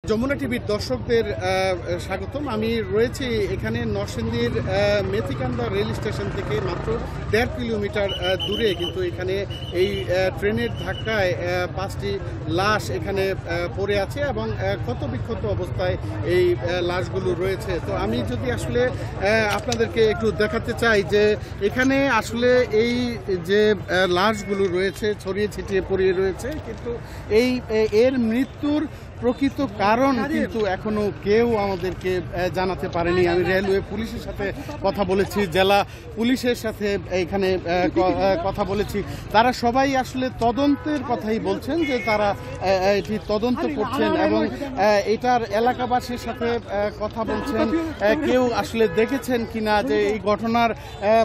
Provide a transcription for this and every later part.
যমুনা টিভির দর্শকদের স্বাগতম। আমি রয়েছি এখানে নরসিংদীর মেথিকান্দা রেল স্টেশন থেকে মাত্র 1.5 কিলোমিটার দূরে। কিন্তু এখানে এই ট্রেনের ধাক্কায় 5টি লাশ এখানে পড়ে আছে এবং ক্ষত বিক্ষত অবস্থায় এই লাশগুলো রয়েছে। তো আমি যদি আসলে আপনাদেরকে একটু দেখাতে চাই যে এখানে আসলে এই যে লাশগুলো রয়েছে ছড়িয়ে ছিটিয়ে পড়ে রয়েছে, কিন্তু এর মৃত্যুর প্রকৃত কারণ কিন্তু এখনো কেউ আমাদেরকে জানাতে পারেনি। আমি রেলওয়ে পুলিশের সাথে কথা বলেছি, জেলা পুলিশের সাথে এখানে কথা বলেছি। তারা সবাই আসলে তদন্তের কথাই বলছেন, যে তারা এটি তদন্ত করছেন এবং এটার এলাকাবাসীর সাথে কথা বলছেন। কেউ আসলে দেখেছেন কিনা যে এই ঘটনার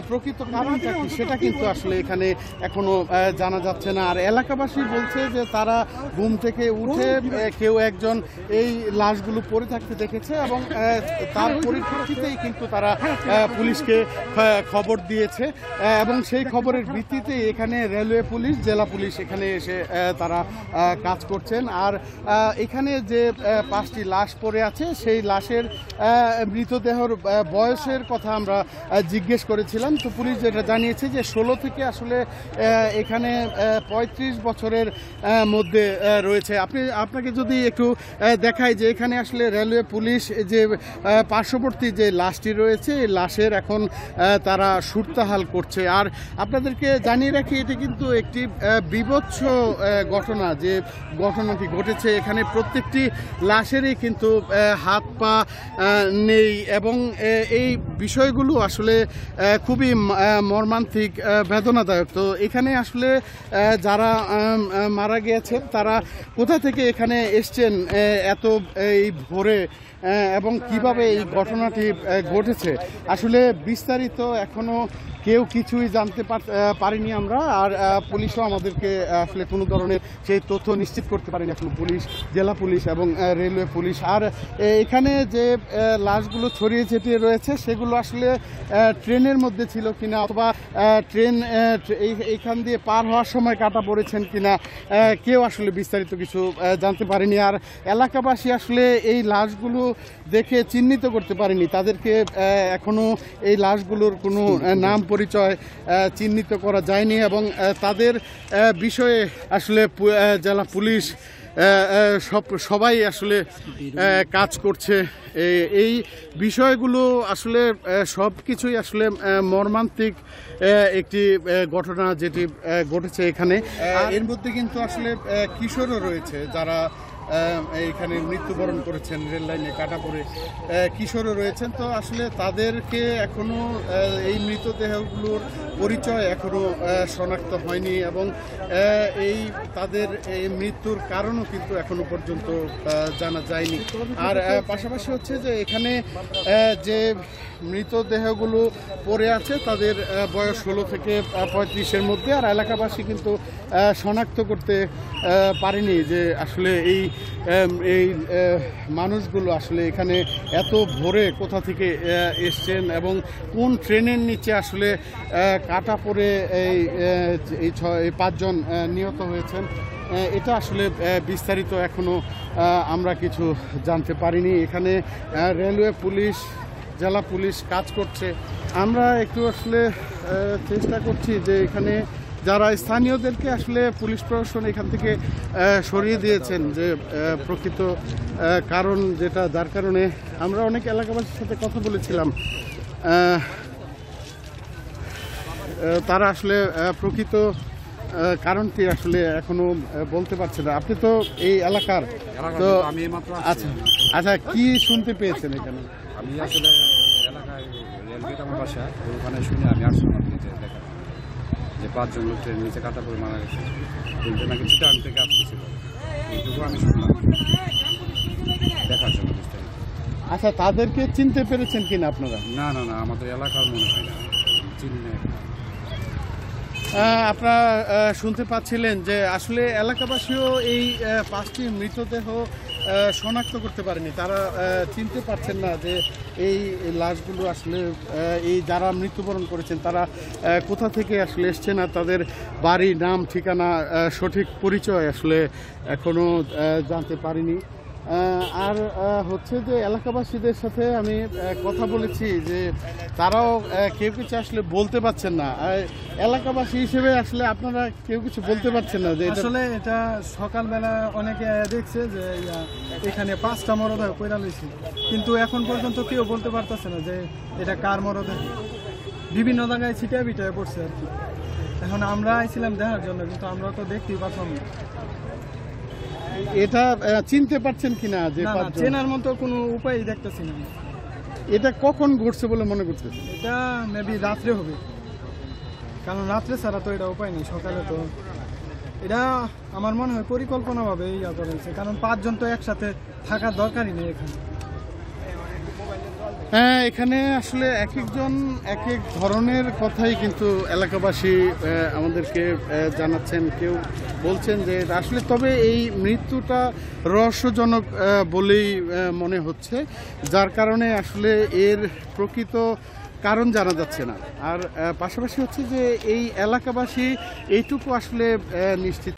প্রকৃত কারণটা কি, সেটা কিন্তু আসলে এখানে এখনো জানা যাচ্ছে না। আর এলাকাবাসী বলছে যে তারা ঘুম থেকে উঠে কেউ একজন এই লাশগুলো পড়ে থাকতে দেখেছে এবং তার পরিপ্রেক্ষিতেই কিন্তু তারা পুলিশকে খবর দিয়েছে এবং সেই খবরের ভিত্তিতে এখানে রেলওয়ে পুলিশ, জেলা পুলিশ এখানে এসে তারা কাজ করছেন। আর এখানে যে 5টি লাশ পড়ে আছে, সেই লাশের মৃতদেহর বয়সের কথা আমরা জিজ্ঞেস করেছিলাম। তো পুলিশ যেটা জানিয়েছে যে 16 থেকে আসলে এখানে 35 বছরের মধ্যে রয়েছে। আপনাকে যদি একটু দেখাই যে এখানে আসলে রেলওয়ে পুলিশ যে পার্শ্ববর্তী যে লাশটি রয়েছে, এই লাশের এখন তারা সুরতাহাল করছে। আর আপনাদেরকে জানিয়ে রাখি, এটি কিন্তু একটি বীভৎস ঘটনা যে ঘটনাটি ঘটেছে। এখানে প্রত্যেকটি লাশেরই কিন্তু হাত পা নেই এবং এই বিষয়গুলো আসলে খুবই মর্মান্তিক, বেদনাদায়ক। তো এখানে আসলে যারা মারা গিয়েছেন তারা কোথা থেকে এখানে এসছেন এত এই ভোরে এবং কিভাবে এই ঘটনাটি ঘটেছে, আসলে বিস্তারিত এখনো কেউ কিছুই জানতে পারিনি আমরা। আর পুলিশও আমাদেরকে আসলে কোনো ধরনের সেই তথ্য নিশ্চিত করতে পারেনি এখন পুলিশ, জেলা পুলিশ এবং রেলওয়ে পুলিশ। আর এখানে যে লাশগুলো ছড়িয়ে ছিটিয়ে রয়েছে সেগুলো আসলে ট্রেনের মধ্যে ছিল কিনা, অথবা ট্রেন এইখান দিয়ে পার হওয়ার সময় কাটা পড়েছেন কিনা, কেউ আসলে বিস্তারিত কিছু জানতে পারেনি। আর এলাকাবাসী আসলে এই লাশগুলো দেখে চিহ্নিত করতে পারেনি, তাদেরকে এখনো এই লাশগুলোর কোনো নাম পরিচয় চিহ্নিত করা যায়নি এবং তাদের বিষয়ে আসলে জেলা পুলিশ সবাই আসলে কাজ করছে। এই বিষয়গুলো আসলে সব কিছুই আসলে মর্মান্তিক একটি ঘটনা যেটি ঘটেছে এখানে। এর মধ্যে কিন্তু আসলে কিশোরও রয়েছে যারা এইখানে মৃত্যুবরণ করেছেন, রেল লাইনে কাটা পড়ে কিশোরও রয়েছেন। তো আসলে তাদেরকে এখনো এই মৃতদেহগুলোর পরিচয় এখনো শনাক্ত হয়নি এবং তাদের এই মৃত্যুর কারণও কিন্তু এখনো পর্যন্ত জানা যায়নি। আর পাশাপাশি হচ্ছে যে এখানে যে মৃতদেহগুলো পড়ে আছে তাদের বয়স 16 থেকে 35-এর মধ্যে। আর এলাকাবাসী কিন্তু শনাক্ত করতে পারেনি যে আসলে এই মানুষগুলো আসলে এখানে এত ভোরে কোথা থেকে এসছেন এবং কোন ট্রেনের নিচে আসলে কাটা পড়ে এই 5 জন নিহত হয়েছেন। এটা আসলে বিস্তারিত এখনো আমরা কিছু জানতে পারিনি। এখানে রেলওয়ে পুলিশ, জেলা পুলিশ কাজ করছে। আমরা একটু আসলে চেষ্টা করছি যে এখানে যারা স্থানীয়দেরকে আসলে পুলিশ প্রশাসন এখান থেকে সরিয়ে দিয়েছেন, যে প্রকৃত কারণ যেটা, যার কারণে আমরা অনেক এলাকাবাসীর সাথে কথা বলেছিলাম, তারা আসলে প্রকৃত কারণটি আসলে এখনো বলতে পারছে না। আপনি তো এই এলাকার, তো আচ্ছা আচ্ছা, কি শুনতে পেয়েছেন এখানে? আমি আসলে এলাকায় রেলগেট আমার বাসা, ওখানে শুনে আমি আসলাম দেখা যে 5 জন লোক ট্রেন নিচে কাটা পড়ে মারা গেছে, কিন্তু নাকি চিটাগাং থেকে আসতেছিল, এইটুকু আমি শুনলাম দেখার জন্য। আচ্ছা, তাদেরকে চিনতে পেরেছেন কিনা আপনারা? না না না, আমাদের এলাকার মনে হয় না, চিনি না। আপনারা শুনতে পাচ্ছিলেন যে আসলে এলাকাবাসীও এই 5টি মৃতদেহ শনাক্ত করতে পারেনি। তারা চিনতে পারছেন না যে এই লাশগুলো আসলে এই যারা মৃত্যুবরণ করেছেন তারা কোথা থেকে আসলে এসছেন, আর তাদের বাড়ি, নাম, ঠিকানা, সঠিক পরিচয় আসলে এখনো জানতে পারিনি। আর হচ্ছে যে এলাকাবাসীদের সাথে আমি কথা বলেছি যে তারাও কেউ কিছু আসলে বলতে পারছেন না। এলাকাবাসী হিসেবে আসলে আপনারা কেউ কিছু বলতে পারছেন না যে আসলে এটা সকালবেলা অনেকে দেখছে যে এখানে 5টা মরদেহ কইরা লইছে, কিন্তু এখন পর্যন্ত কেউ বলতে পারতেছে না যে এটা কার মরদেহ। বিভিন্ন জায়গায় ছিটায় বিটায় পড়ছে আর কি। এখন আমরা আইছিলাম দেখার জন্য, কিন্তু আমরা তো দেখতেই পারলাম না। এটা চিনতে পারছেন কিনা যে না, না, পাঁচজন? চেনার মতো কোনো উপায় দেখতেছি না। এটা কখন ঘটছে বলে মনে করতেছেন? এটা মেবি রাত্রে হবে, কারণ রাত্রে ছাড়া তো এটা উপায় নেই। সকালে তো এটা আমার মনে হয় পরিকল্পনাভাবে ইয়া করেছে, কারণ 5 জন তো একসাথে থাকার দরকারই নেই এখানে। হ্যাঁ, এখানে আসলে এক একজন এক এক ধরনের কথাই কিন্তু এলাকাবাসী আমাদেরকে জানাচ্ছেন। কেউ বলছেন যে আসলে তবে এই মৃত্যুটা রহস্যজনক বলেই মনে হচ্ছে, যার কারণে আসলে এর প্রকৃত কারণ জানা যাচ্ছে না। আর পাশাপাশি হচ্ছে যে এই এলাকাবাসী এইটুকু আসলে নিশ্চিত